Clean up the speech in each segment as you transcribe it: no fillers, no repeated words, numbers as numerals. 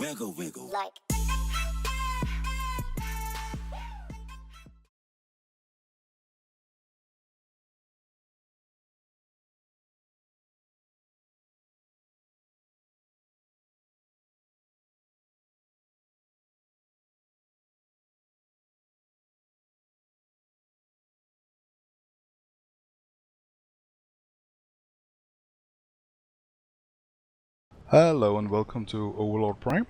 wiggle, wiggle. Like. Hello and welcome to Overlord Prime.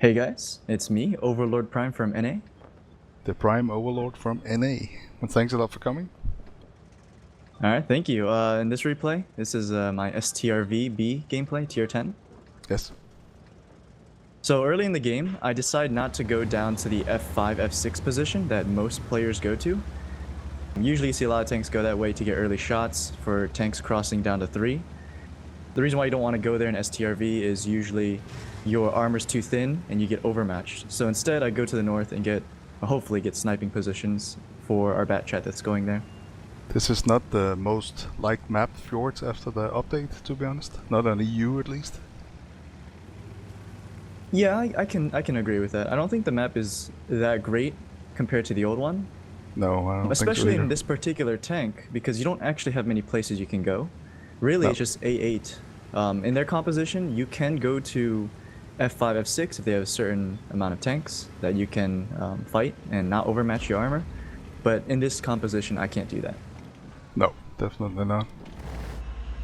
Hey guys, it's me, Overlord Prime from NA. The Prime Overlord from NA. And thanks a lot for coming. Alright, thank you. In this replay, this is my STRV-B gameplay, tier 10. Yes. So early in the game, I decide not to go down to the F5, F6 position that most players go to. Usually you see a lot of tanks go that way to get early shots for tanks crossing down to 3. The reason why you don't want to go there in STRV is usually your armor's too thin and you get overmatched. So instead I go to the north and hopefully get sniping positions for our bat chat that's going there. This is not the most liked map fjords after the update, to be honest. Not on EU at least. Yeah, I can agree with that. I don't think the map is that great compared to the old one. No, I don't Especially think so in this particular tank, because you don't actually have many places you can go. Really, No. it's just A8. In their composition, you can go to F5, F6 if they have a certain amount of tanks that you can fight and not overmatch your armor. But in this composition, I can't do that. No, definitely not.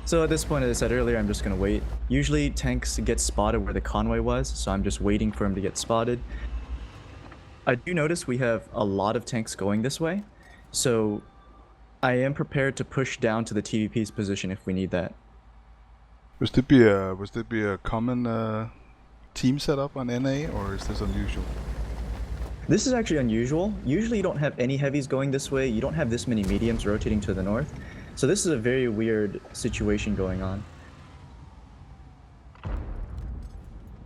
So at this point, as I said earlier, I'm just going to wait. Usually tanks get spotted where the convoy was, so I'm just waiting for him to get spotted. I do notice we have a lot of tanks going this way, so I am prepared to push down to the TVP's position if we need that. Was this be a common team setup on NA, or is this unusual? This is actually unusual. Usually you don't have any heavies going this way, you don't have this many mediums rotating to the north, so this is a very weird situation going on.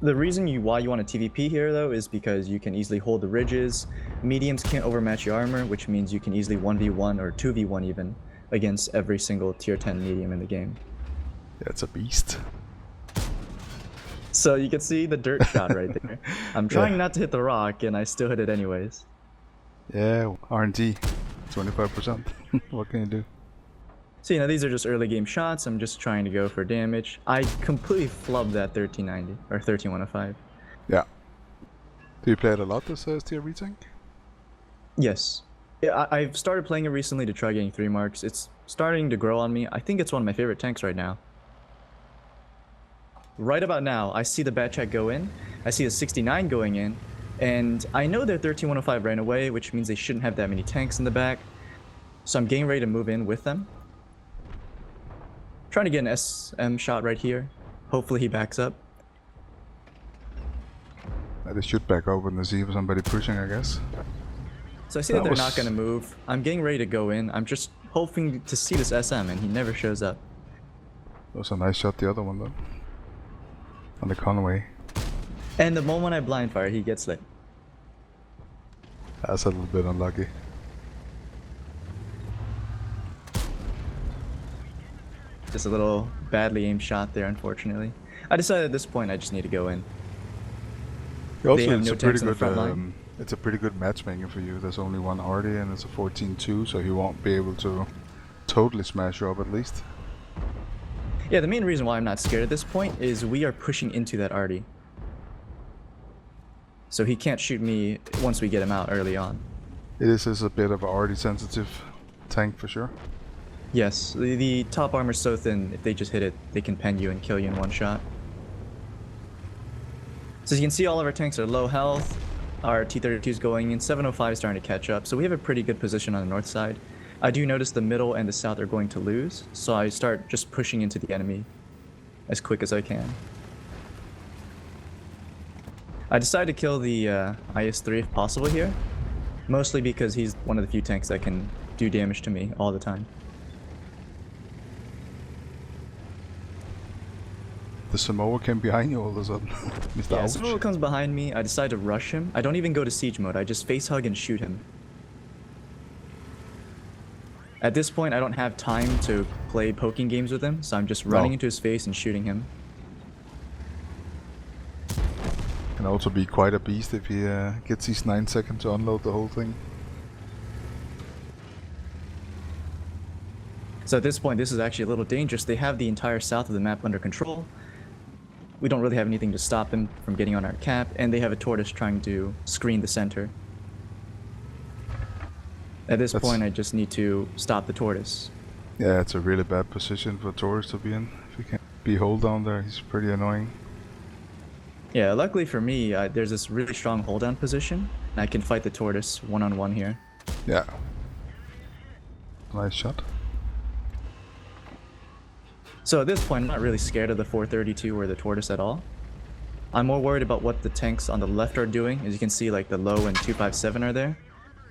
The reason why you want a TVP here, though, is because you can easily hold the ridges. Mediums can't overmatch your armor, which means you can easily 1v1 or 2v1 even against every single tier 10 medium in the game. Yeah, it's a beast. So you can see the dirt shot right there. I'm trying not to hit the rock, and I still hit it anyways. Yeah, RNG, 25%. What can you do? So, these are just early game shots. I'm just trying to go for damage. I completely flubbed that 1390, or 13105. Yeah. Do you play it a lot, this STRV tank? Yes. Yeah, I've started playing it recently to try getting 3 marks. It's starting to grow on me. I think it's one of my favorite tanks right now. Right about now, I see the bat chat go in. I see a 69 going in. And I know their 13105 ran away, which means they shouldn't have that many tanks in the back. So I'm getting ready to move in with them. Trying to get an SM shot right here. Hopefully he backs up. They should back open to see for somebody pushing, I guess. So I see that they're not going to move. I'm getting ready to go in. I'm just hoping to see this SM, and he never shows up. That was a nice shot, the other one though. On the conway. And the moment I blind fire, he gets lit. That's a little bit unlucky. Just a little badly aimed shot there, unfortunately. I decided at this point I just need to go in. Also, have it's no a pretty tanks in the good front line. it's a pretty good matchmaking for you. There's only one Artie and it's a 14-2, so he won't be able to totally smash you up at least. Yeah, the main reason why I'm not scared at this point is we are pushing into that Artie. So he can't shoot me once we get him out early on. It is a bit of a Artie sensitive tank for sure. Yes, the top armor's so thin, if they just hit it, they can pen you and kill you in one shot. So as you can see, all of our tanks are low health. Our T-32's going in, 705 is starting to catch up, so we have a pretty good position on the north side. I do notice the middle and the south are going to lose, so I start just pushing into the enemy as quick as I can. I decide to kill the IS-3 if possible here, mostly because he's one of the few tanks that can do damage to me all the time. The Samoa came behind you all of a sudden. Mr. Yeah, Ouch. Samoa comes behind me, I decide to rush him. I don't even go to siege mode, I just face hug and shoot him. At this point, I don't have time to play poking games with him, so I'm just running into his face and shooting him. Can also be quite a beast if he gets his 9 seconds to unload the whole thing. So at this point, this is actually a little dangerous. They have the entire south of the map under control. We don't really have anything to stop them from getting on our cap, and they have a tortoise trying to screen the center. At this point, I just need to stop the tortoise. Yeah, it's a really bad position for Tortoise to be in. If he can't be hold down there, he's pretty annoying. Yeah, luckily for me, there's this really strong hold down position, and I can fight the tortoise one-on-one here. Yeah. Nice shot. So at this point, I'm not really scared of the 432 or the tortoise at all. I'm more worried about what the tanks on the left are doing. As you can see, like the low and 257 are there.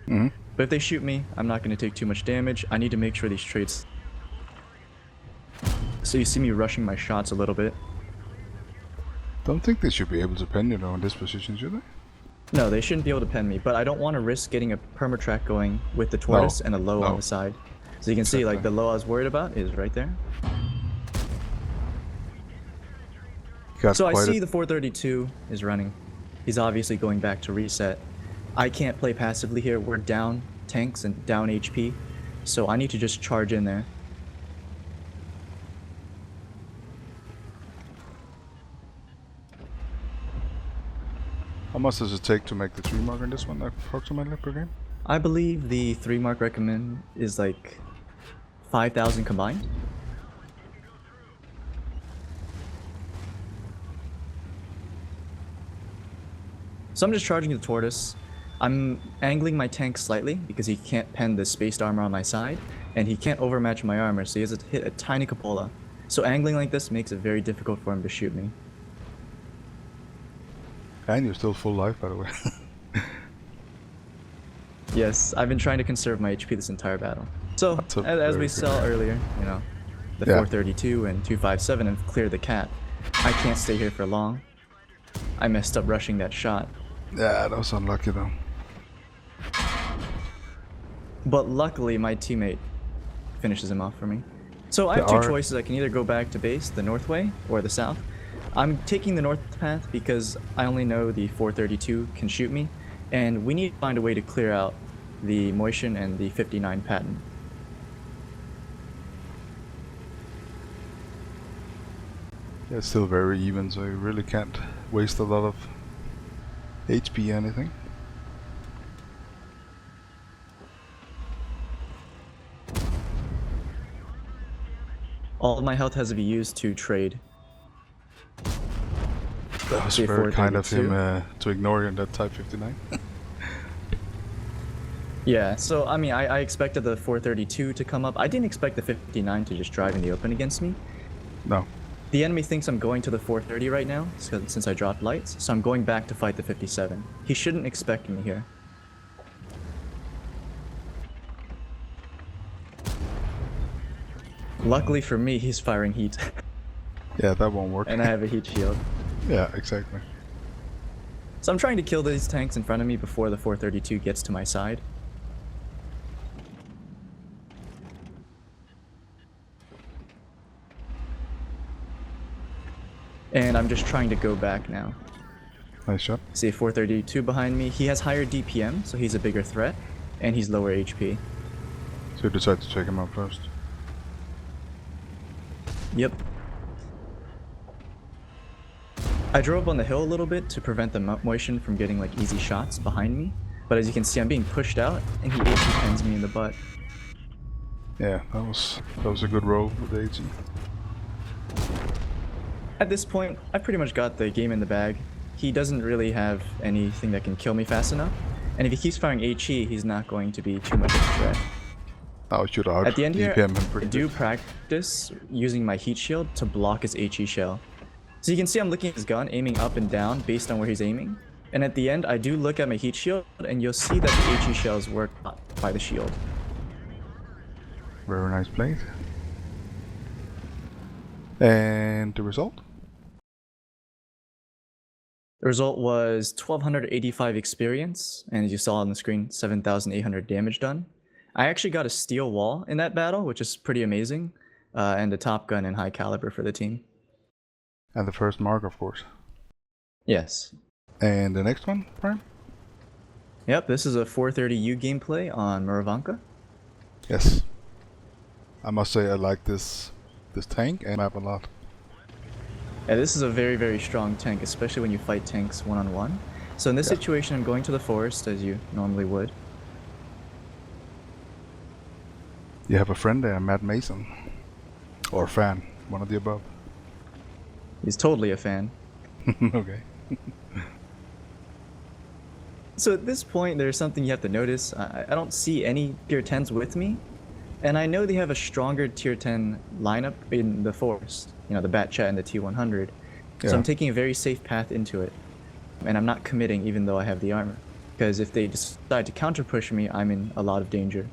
But if they shoot me, I'm not going to take too much damage. I need to make sure these trades... So you see me rushing my shots a little bit. Don't think they should be able to pen you though in this position, should they? No, they shouldn't be able to pen me, but I don't want to risk getting a perma-track going with the tortoise and a low on the side. So you can see, like, the low I was worried about is right there. So I see the 432 is running. He's obviously going back to reset. I can't play passively here. We're down tanks and down HP. So I need to just charge in there. How much does it take to make the 3 mark in this one approximately per game? I believe the 3 mark recommend is like 5,000 combined. So I'm just charging the tortoise. I'm angling my tank slightly because he can't pen the spaced armor on my side, and he can't overmatch my armor, so he has to hit a tiny cupola. So angling like this makes it very difficult for him to shoot me. And you're still full life, by the way. Yes, I've been trying to conserve my HP this entire battle. So, as we saw earlier, you know, the 432 and 257 have cleared the cap. I can't stay here for long. I messed up rushing that shot. Yeah, that was unlucky though. But luckily, my teammate finishes him off for me. So I have two choices. I can either go back to base, the north way, or the south. I'm taking the north path because I only know the 432 can shoot me, and we need to find a way to clear out the motion and the 59 patent. Yeah, it's still very even, so you really can't waste a lot of HP anything. All of my health has to be used to trade. That was very kind of him to ignore you in that Type 59. Yeah, so I mean, I expected the 432 to come up. I didn't expect the 59 to just drive in the open against me. No. The enemy thinks I'm going to the 430 right now, since I dropped lights, so I'm going back to fight the 57. He shouldn't expect me here. Luckily for me, he's firing heat. Yeah, that won't work. And I have a heat shield. Yeah, exactly. So I'm trying to kill these tanks in front of me before the 432 gets to my side. And I'm just trying to go back now. Nice shot. See, 432 behind me. He has higher DPM, so he's a bigger threat, and he's lower HP. So you decide to take him out first. Yep. I drove on the hill a little bit to prevent the motion from getting like easy shots behind me, but as you can see, I'm being pushed out, and he AG pens me in the butt. Yeah, that was a good roll with the AG. At this point, I pretty much got the game in the bag. He doesn't really have anything that can kill me fast enough, and if he keeps firing HE, he's not going to be too much of a threat. Oh, should out At the end here, I do practice using my heat shield to block his HE shell. So you can see I'm looking at his gun, aiming up and down based on where he's aiming. And at the end, I do look at my heat shield, and you'll see that the HE shells work by the shield. Very nice play. And the result? The result was 1285 experience, and as you saw on the screen, 7,800 damage done. I actually got a steel wall in that battle, which is pretty amazing, and a top gun and high caliber for the team. And the first mark, of course. Yes. And the next one, Prime? Yep, this is a 430U gameplay on Muravanka. Yes. I must say I like this tank and map a lot. Yeah, this is a very, very strong tank, especially when you fight tanks one-on-one. So in this situation, I'm going to the forest, as you normally would. You have a friend there, Matt Mason. Or fan, one of the above. He's totally a fan. Okay. So at this point, there's something you have to notice. I don't see any tier 10s with me. And I know they have a stronger tier 10 lineup in the forest. You know, the Bat Chat and the T100. So I'm taking a very safe path into it. And I'm not committing even though I have the armor. Because if they decide to counter push me, I'm in a lot of danger.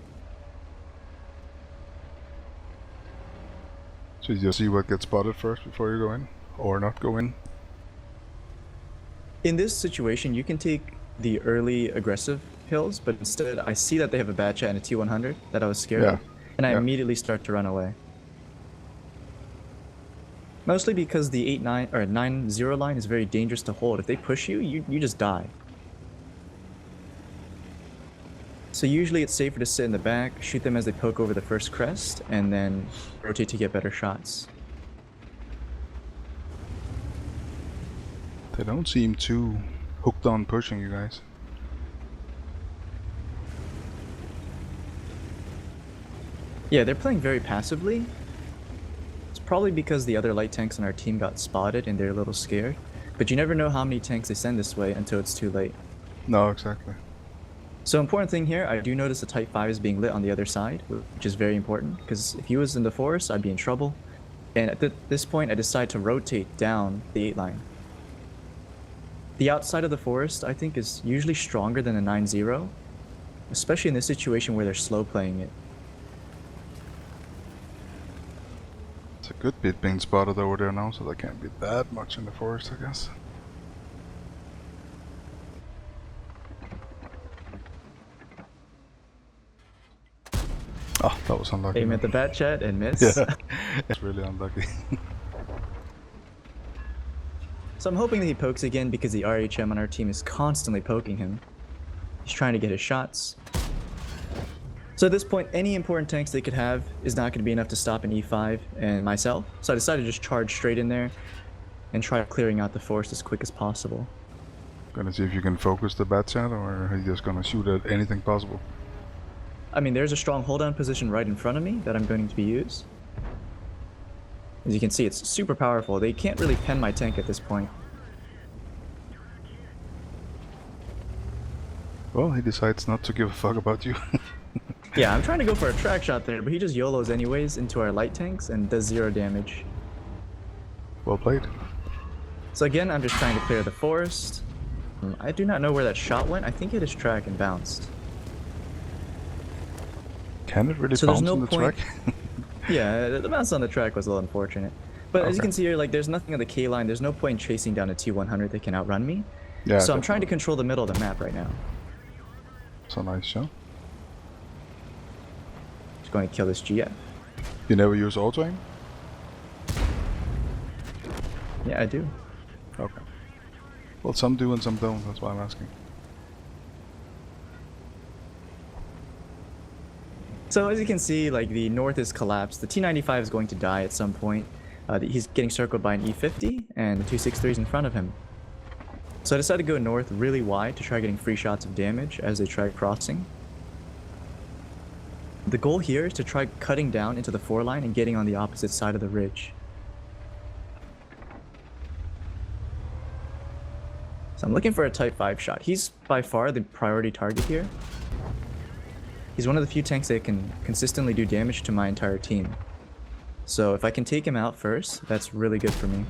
So you just see what gets spotted first before you go in? Or not go in? In this situation, you can take the early aggressive hills, but instead I see that they have a Bat Chat and a T100 that I was scared of. And I immediately start to run away. Mostly because the 8-9 or 9-0 line is very dangerous to hold. If they push you, you just die. So usually it's safer to sit in the back, shoot them as they poke over the first crest, and then rotate to get better shots. They don't seem too hooked on pushing you guys. Yeah, they're playing very passively. It's probably because the other light tanks on our team got spotted and they're a little scared. But you never know how many tanks they send this way until it's too late. No, exactly. So important thing here, I do notice the Type 5 is being lit on the other side, which is very important, because if he was in the forest, I'd be in trouble. And at this point, I decide to rotate down the 8 line. The outside of the forest, I think, is usually stronger than the 9-0, especially in this situation where they're slow playing it. It's a good bit being spotted over there now, so there can't be that much in the forest, I guess. Oh, that was unlucky. Aim at the Bat Chat and miss. Yeah, it's really unlucky. So I'm hoping that he pokes again because the RHM on our team is constantly poking him. He's trying to get his shots. So at this point, any important tanks they could have is not going to be enough to stop an E5 and myself. So I decided to just charge straight in there and try clearing out the forest as quick as possible. Gonna see if you can focus the Bat Chat, or are you just gonna shoot at anything possible? I mean, there's a strong hold down position right in front of me that I'm going to be used. As you can see, it's super powerful. They can't really pen my tank at this point. Well, he decides not to give a fuck about you. Yeah, I'm trying to go for a track shot there, but he just YOLOs anyways into our light tanks and does 0 damage. Well played. So again, I'm just trying to clear the forest. I do not know where that shot went. I think it is track and bounced. Can it really So bounce there's no on the point. track? Yeah, the bounce on the track was a little unfortunate. But as you Okay. can see here, like, there's nothing on the K line. There's no point in chasing down a T100 that can outrun me. Yeah. So I'm trying to definitely. control the middle of the map right now. It's a nice shot. Just going to kill this GF. You never use auto aim? Yeah, I do. Okay. Well, some do and some don't, that's why I'm asking. So as you can see, like, the north is collapsed. The T95 is going to die at some point. He's getting circled by an E50, and the 263 is in front of him. So I decided to go north really wide to try getting free shots of damage as they try crossing. The goal here is to try cutting down into the 4 line and getting on the opposite side of the ridge. So I'm looking for a Type 5 shot. He's by far the priority target here. He's one of the few tanks that can consistently do damage to my entire team. So if I can take him out first, that's really good for me.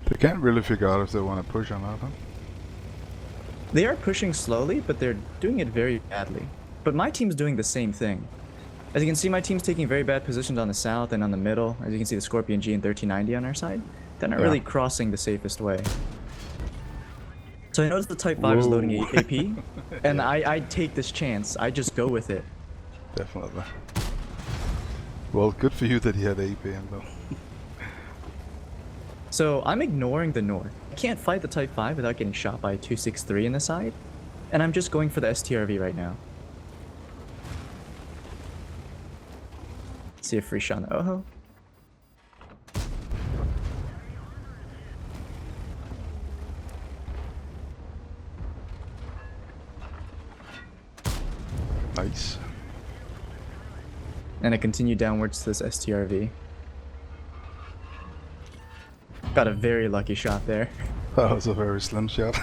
They can't really figure out if they want to push or not, huh? They are pushing slowly, but they're doing it very badly. But my team's doing the same thing. As you can see, my team's taking very bad positions on the south and on the middle. As you can see, the Scorpion G and 1390 on our side. They're not really crossing the safest way. So I noticed the Type 5 is loading AP, and I take this chance. I just go with it. Definitely. Well, good for you that he had APM though. So I'm ignoring the north. I can't fight the Type 5 without getting shot by a 263 in the side, and I'm just going for the STRV right now. See a free shot on the Oho. Nice. And I continue downwards to this STRV. Got a very lucky shot there. That was a very slim shot.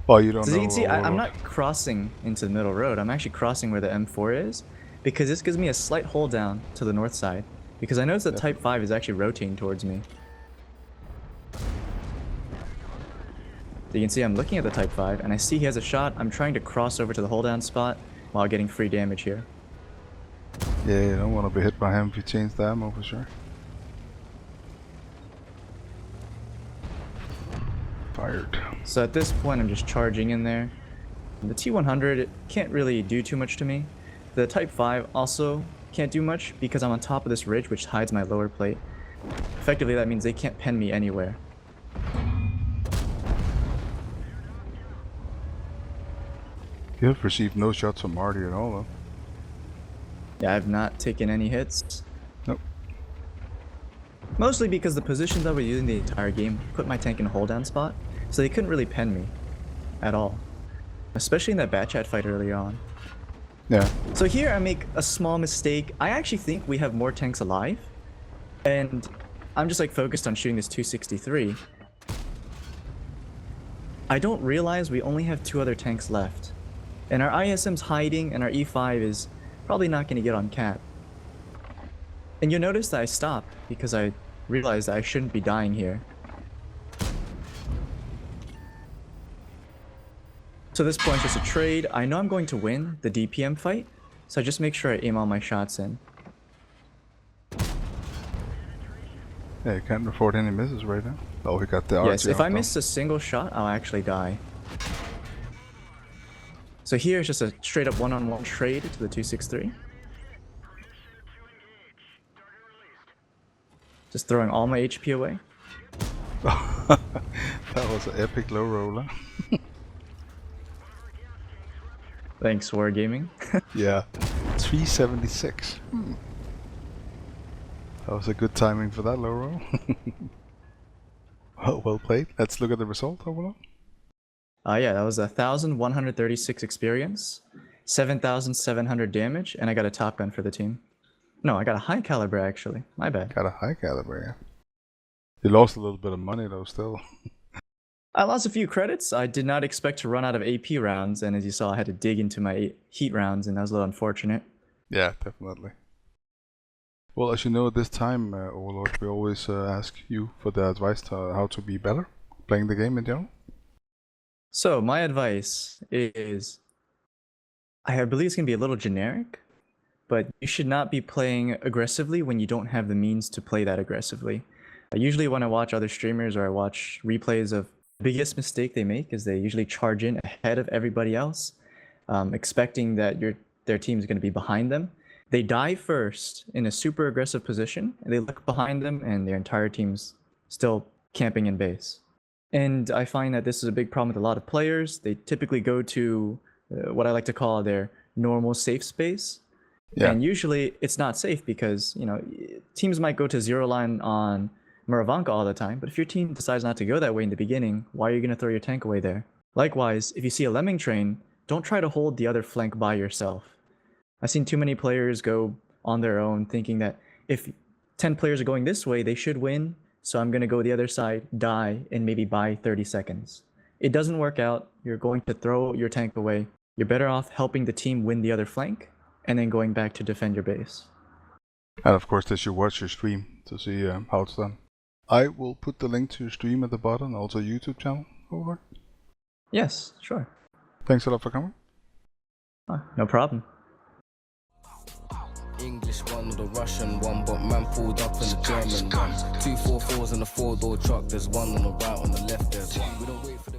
Well, you don't So know. as you can see, I'm not crossing into the middle road. I'm actually crossing where the M4 is, because this gives me a slight hold down to the north side. Because I noticed that Type 5 is actually rotating towards me. So you can see I'm looking at the Type 5, and I see he has a shot. I'm trying to cross over to the hold down spot while getting free damage here. Yeah, you don't want to be hit by him if you change the ammo for sure. Fired. So at this point, I'm just charging in there. The T100, it can't really do too much to me. The Type 5 also can't do much because I'm on top of this ridge, which hides my lower plate. Effectively, that means they can't pen me anywhere. You have received no shots from Marty at all, though. Yeah, I've not taken any hits. Nope. Mostly because the positions I was using the entire game put my tank in a hold down spot, so they couldn't really pen me at all. Especially in that bat chat fight earlier on. Yeah. So here I make a small mistake. I actually think we have more tanks alive, and I'm just like focused on shooting this 263. I don't realize we only have 2 other tanks left, and our ISM's hiding, and our E5 is probably not going to get on cap. And you'll notice that I stop because I realized that I shouldn't be dying here. So this point's just a trade. I know I'm going to win the DPM fight, so I just make sure I aim all my shots in. Yeah, you can't afford any misses right now. Oh, we got the RT. Yes, if out I though. miss a single shot, I'll actually die. So here it's just a straight up one-on-one trade to the 263. Just throwing all my HP away. That was an epic low roller. Thanks, Wargaming. Yeah. 376. That was a good timing for that low roll. Well played. Let's look at the result overall. Yeah, that was 1,136 experience, 7,700 damage, and I got a top gun for the team. No, I got a high caliber actually. My bad. Got a high caliber, yeah. You lost a little bit of money though still. I lost a few credits. I did not expect to run out of AP rounds, and as you saw, I had to dig into my heat rounds, and that was a little unfortunate. Yeah, definitely. Well, as you know, at this time, Overlord, we always ask you for the advice to how to be better playing the game in general. So my advice is, I believe it's going to be a little generic, but you should not be playing aggressively when you don't have the means to play that aggressively. Usually when I watch other streamers or I watch replays of the biggest mistake they make is they usually charge in ahead of everybody else, expecting that their team is going to be behind them. They die first in a super aggressive position, and they look behind them and their entire team's still camping in base. And I find that this is a big problem with a lot of players. They typically go to what I like to call their normal safe space. Yeah. And usually it's not safe because, you know, teams might go to zero line on Muravanka all the time, but if your team decides not to go that way in the beginning, why are you going to throw your tank away there? Likewise, if you see a lemming train, don't try to hold the other flank by yourself. I've seen too many players go on their own thinking that if 10 players are going this way, they should win, so I'm going to go the other side, die, and maybe buy 30 seconds. It doesn't work out. You're going to throw your tank away. You're better off helping the team win the other flank and then going back to defend your base. And of course, they should watch your stream to see how it's done. I will put the link to your stream at the bottom, also YouTube channel. Over. Yes, sure. Thanks a lot for coming. No problem. English one or the Russian one, but man pulled up in the German one. 2 4 4s in a 4-door truck, there's one on the right, on the left, there's one. We don't wait for the